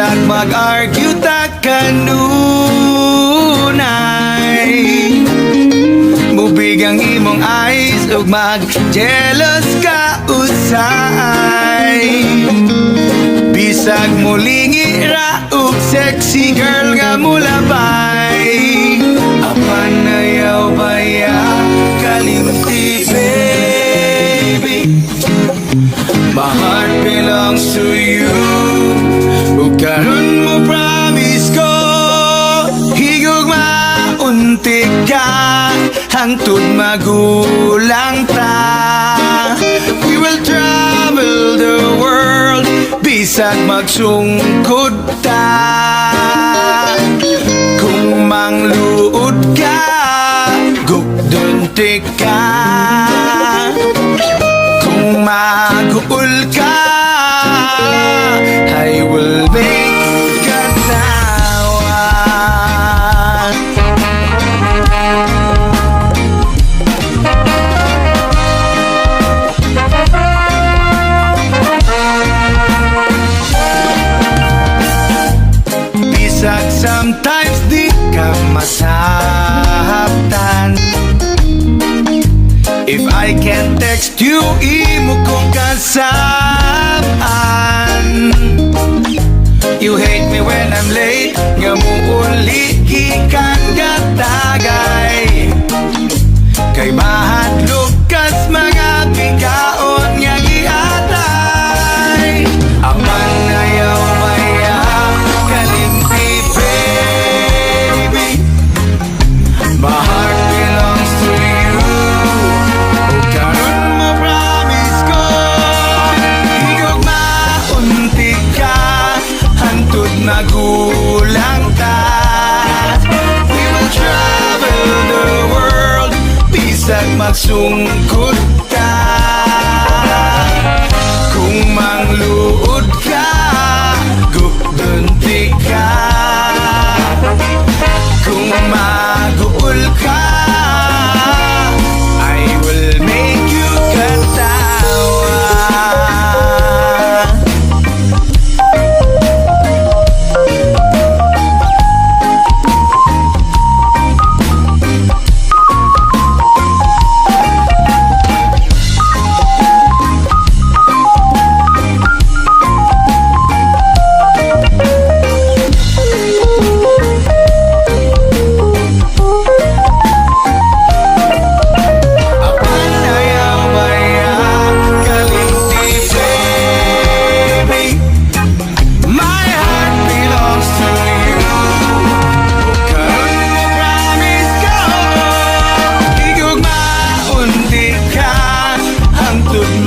Bisag mag-argue ta kanunay, mubig ang imong eyes ug mag-jealous ka usay. Bisag mulingi ra ug sexy girl nga mulabay, apan ayaw baya kalimti baby. My heart belongs to you, ug karon mo promise ko, higog maunti ka hangtod magulang ta. We will travel the world, bisag magsungkod ta. Kung mangluod ka, gugdunti ka. Kung maguol ka, I will make ka tawa. Bisag sometimes di ka masahaptan, if I can text you, imo kong kasabaan. You hate me when I'm late, nga muuli ikan gatagay. Kay mahadlok kas mga bigaon nga giatay. Aman ayaw maya kalimti baby. My heart belongs to you, ug karon mo promise ko, higog maunti ka hangtod magulang ta. We will travel the world, bisag magsungkod ta. Kung mangluod ka, gugdunti ka. Kung maguol ka, I will make you katawa.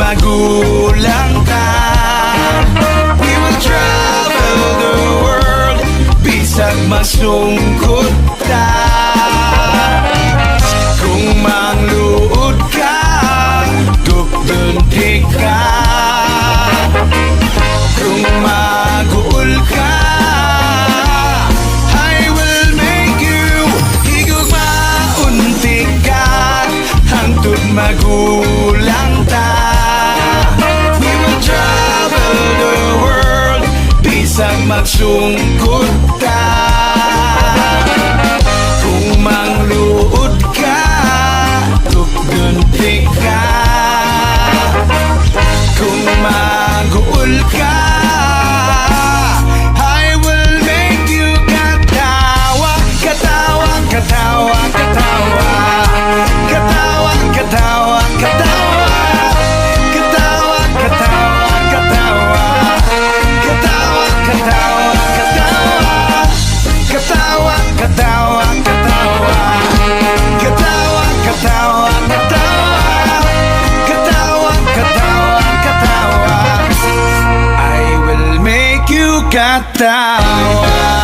Magulang ka. We will travel the world, bisag masungkod ta. Kung mangluod ka, gugdunti ka. Kung maguol ka, I will make you higog maunti ka hangtod magulang ta. Bisag magsungkod ta. Kung mangluod ka, gugdunti ka. Kung maguol ka, I will make you katawa. Katawa, katawa, katawa. Katawa, katawa, katawa. Katawa, katawa, katawa. Katawa, katawa, katawa. Katawa, katawa, katawa. Katawa, katawa, katawa. Katawa, katawa, katawa. I will make you katawa.